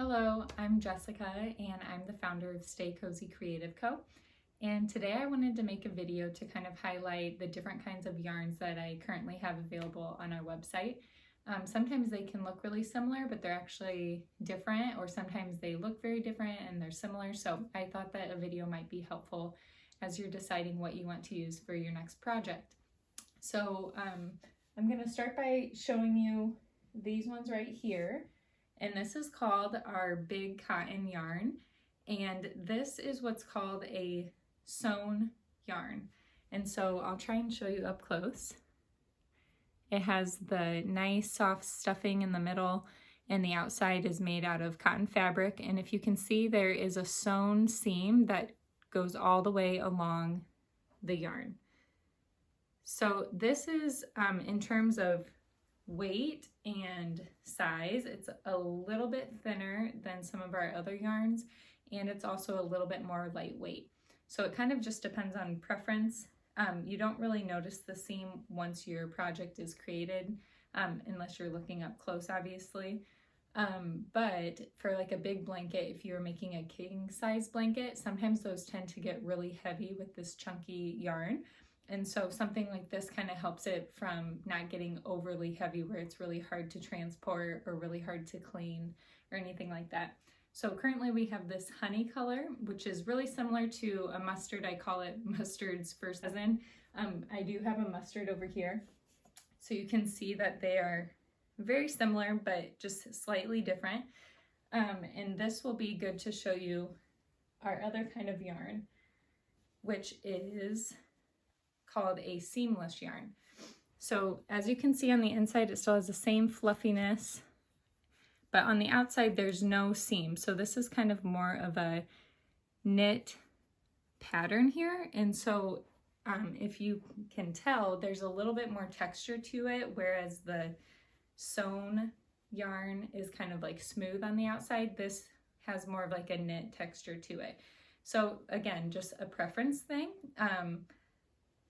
Hello, I'm Jessica and I'm the founder of Stay Cozy Creative Co. And today I wanted to make a video to kind of highlight the different kinds of yarns that I currently have available on our website. Sometimes they can look really similar, but they're actually different, or sometimes they look very different and they're similar. So I thought that a video might be helpful as you're deciding what you want to use for your next project. So I'm going to start by showing you these ones right here. And this is called our big cotton yarn. And this is what's called a sewn yarn. And so I'll try and show you up close. It has the nice soft stuffing in the middle, and the outside is made out of cotton fabric. And if you can see, there is a sewn seam that goes all the way along the yarn. So this is, in terms of weight and size, it's a little bit thinner than some of our other yarns, and it's also a little bit more lightweight. So it kind of just depends on preference. You don't really notice the seam once your project is created, unless you're looking up close, obviously. But for like a big blanket, if you're making a king size blanket, sometimes those tend to get really heavy with this chunky yarn. And so something like this kind of helps it from not getting overly heavy where it's really hard to transport or really hard to clean or anything like that. So currently we have this honey color, which is really similar to a mustard. I call it mustard's first cousin. I do have a mustard over here. So you can see that they are very similar, but just slightly different. And this will be good to show you our other kind of yarn, which is called a seamless yarn. So as you can see on the inside, it still has the same fluffiness, but on the outside there's no seam. So this is kind of more of a knit pattern here. And so if you can tell, there's a little bit more texture to it, whereas the sewn yarn is kind of like smooth on the outside. This has more of like a knit texture to it. So again, just a preference thing.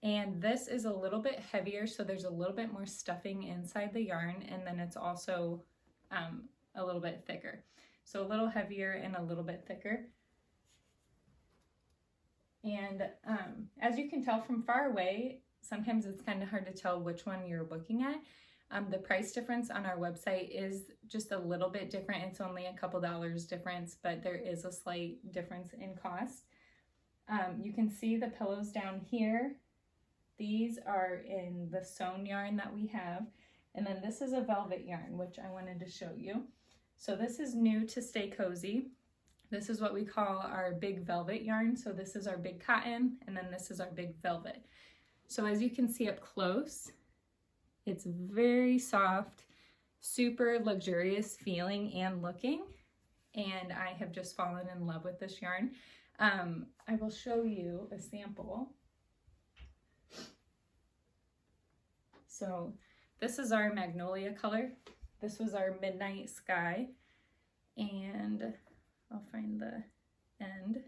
And this is a little bit heavier, so there's a little bit more stuffing inside the yarn, and then it's also a little bit thicker. So a little heavier and a little bit thicker. And as you can tell from far away, sometimes it's kind of hard to tell which one you're looking at. The price difference on our website is just a little bit different. It's only a couple dollars difference, but there is a slight difference in cost. You can see the pillows down here. These are in the sewn yarn that we have. And then this is a velvet yarn, which I wanted to show you. So this is new to Stay Cozy. This is what we call our big velvet yarn. So this is our big cotton, and then this is our big velvet. So as you can see up close, it's very soft, super luxurious feeling and looking. And I have just fallen in love with this yarn. I will show you a sample. So this is our magnolia color. This was our midnight sky, and I'll find the end.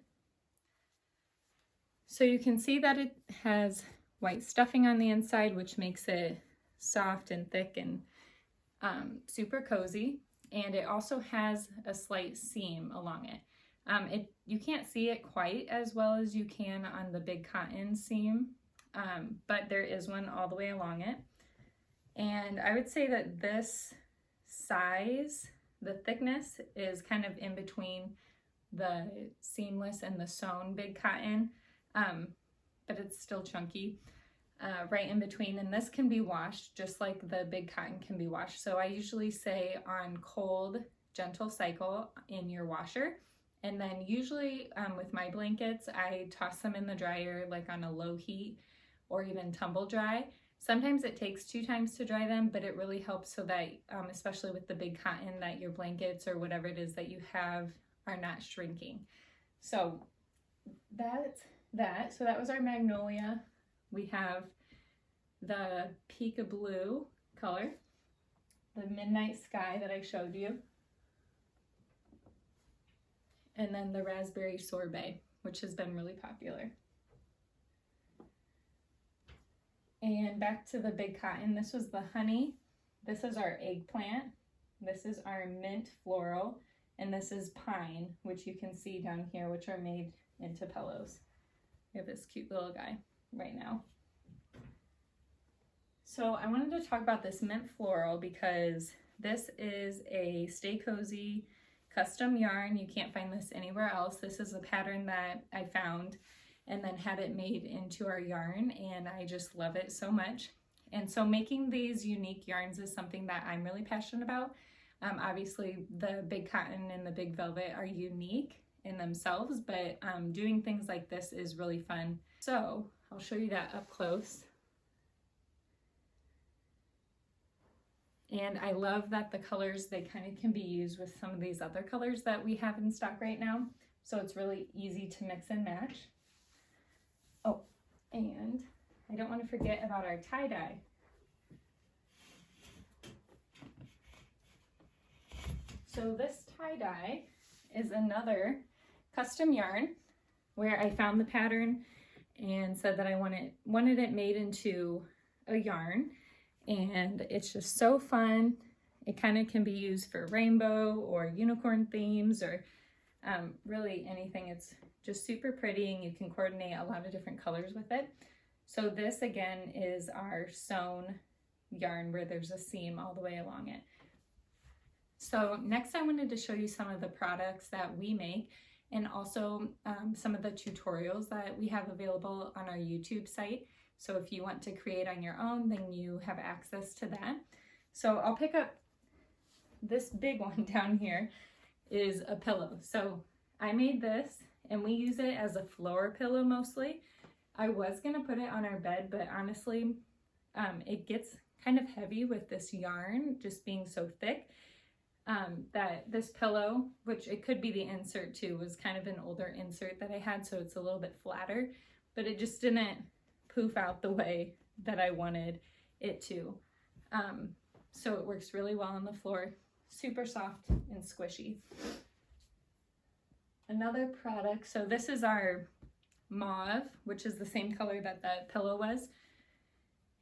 So you can see that it has white stuffing on the inside, which makes it soft and thick and super cozy. And it also has a slight seam along it. You can't see it quite as well as you can on the big cotton seam, but there is one all the way along it. And I would say that this size, the thickness, is kind of in between the seamless and the sewn big cotton, but it's still chunky, right in between. And this can be washed just like the big cotton can be washed. So I usually say on cold, gentle cycle in your washer. And then usually with my blankets, I toss them in the dryer like on a low heat or even tumble dry. Sometimes it takes 2 times to dry them, but it really helps so that, especially with the big cotton, that your blankets or whatever it is that you have are not shrinking. So that's that. So that was our magnolia. We have the peekaboo color, the midnight sky that I showed you, and then the raspberry sorbet, which has been really popular. And back to the big cotton, this was the honey. This is our eggplant. This is our mint floral. And this is pine, which you can see down here, which are made into pillows. We have this cute little guy right now. So I wanted to talk about this mint floral because this is a Stay Cozy custom yarn. You can't find this anywhere else. This is a pattern that I found and then had it made into our yarn, and I just love it so much. And so making these unique yarns is something that I'm really passionate about. Obviously the big cotton and the big velvet are unique in themselves, but doing things like this is really fun. So I'll show you that up close. And I love that the colors, they kind of can be used with some of these other colors that we have in stock right now. So it's really easy to mix and match. Oh, and I don't want to forget about our tie-dye. So this tie-dye is another custom yarn where I found the pattern and said that I wanted it made into a yarn, and it's just so fun. It kind of can be used for rainbow or unicorn themes or really anything. It's just super pretty, and you can coordinate a lot of different colors with it. So this again is our sewn yarn where there's a seam all the way along it. So next I wanted to show you some of the products that we make, and also some of the tutorials that we have available on our YouTube site. So if you want to create on your own, then you have access to that. So I'll pick up this big one down here is a pillow. So I made this and we use it as a floor pillow mostly. I was gonna put it on our bed, but honestly, it gets kind of heavy with this yarn just being so thick. That this pillow, which it could be the insert too, was kind of an older insert that I had, so it's a little bit flatter, but it just didn't poof out the way that I wanted it to. So it works really well on the floor, super soft and squishy. Another product, so this is our mauve, which is the same color that that pillow was.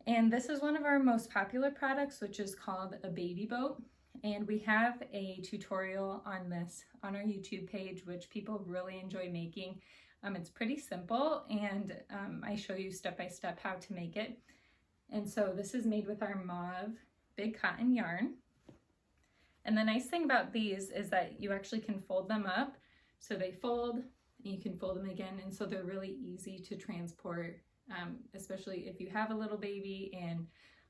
And this is one of our most popular products, which is called a baby boat. And we have a tutorial on this on our YouTube page, which people really enjoy making. It's pretty simple, and I show you step by step how to make it. And so this is made with our mauve big cotton yarn. And the nice thing about these is that you actually can fold them up. So they fold, and you can fold them again. And so they're really easy to transport, especially if you have a little baby and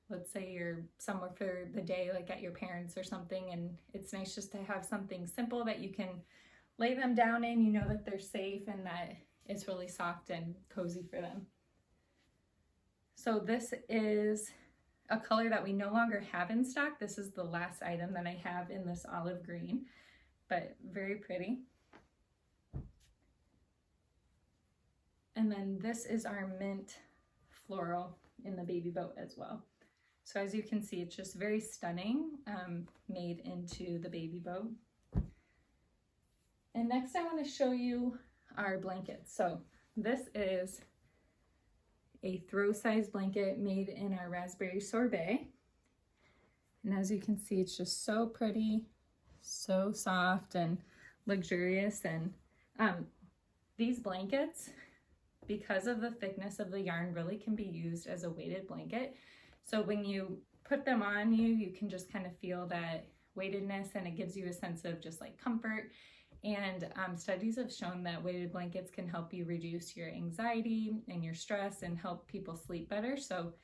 let's say you're somewhere for the day, like at your parents' or something, and it's nice just to have something simple that you can lay them down in. You know that they're safe and that it's really soft and cozy for them. So this is a color that we no longer have in stock. This is the last item that I have in this olive green, but very pretty. And then this is our mint floral in the baby boat as well. So as you can see, it's just very stunning, made into the baby boat. And next I want to show you our blankets. So this is a throw size blanket made in our raspberry sorbet. And as you can see, it's just so pretty, so soft and luxurious. And these blankets, because of the thickness of the yarn, really can be used as a weighted blanket. So when you put them on you, you can just kind of feel that weightedness, and it gives you a sense of just like comfort. And studies have shown that weighted blankets can help you reduce your anxiety and your stress and help people sleep better. So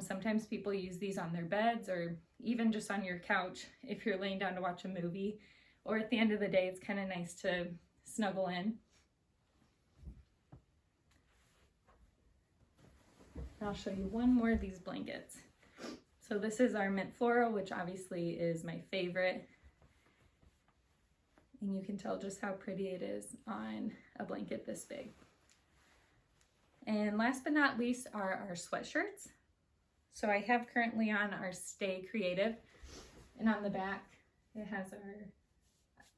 sometimes people use these on their beds or even just on your couch if you're laying down to watch a movie, or at the end of the day, it's kind of nice to snuggle in. I'll show you one more of these blankets. So this is our mint floral, which obviously is my favorite. And you can tell just how pretty it is on a blanket this big. And last but not least are our sweatshirts. So I have currently on our Stay Creative, and on the back it has our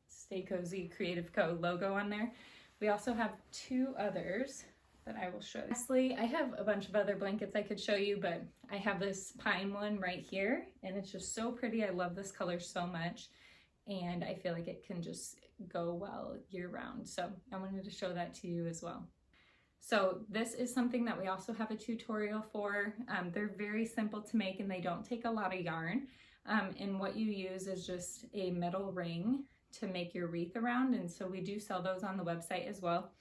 Stay Cozy Creative Co. logo on there. We also have two others that I will show you. Lastly, I have a bunch of other blankets I could show you, but I have this pine one right here, and it's just so pretty. I love this color so much. and I feel like it can just go well year round. So I wanted to show that to you as well. So this is something that we also have a tutorial for. They're very simple to make and they don't take a lot of yarn. And what you use is just a metal ring to make your wreath around, and so we do sell those on the website as well.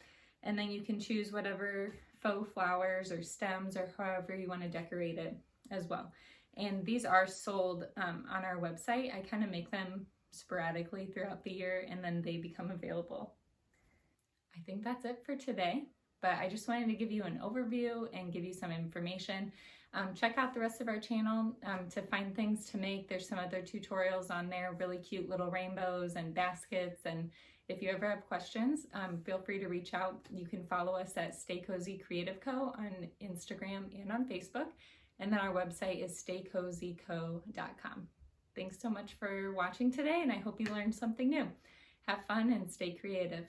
And then you can choose whatever faux flowers or stems or however you want to decorate it as well. And these are sold on our website. I kind of make them sporadically throughout the year and then they become available. I think that's it for today, but I just wanted to give you an overview and give you some information. Check out the rest of our channel to find things to make. There's some other tutorials on there, really cute little rainbows and baskets. And if you ever have questions, feel free to reach out. You can follow us at Stay Cozy Creative Co. on Instagram and on Facebook. And then our website is staycozyco.com. Thanks so much for watching today, and I hope you learned something new. Have fun and stay creative.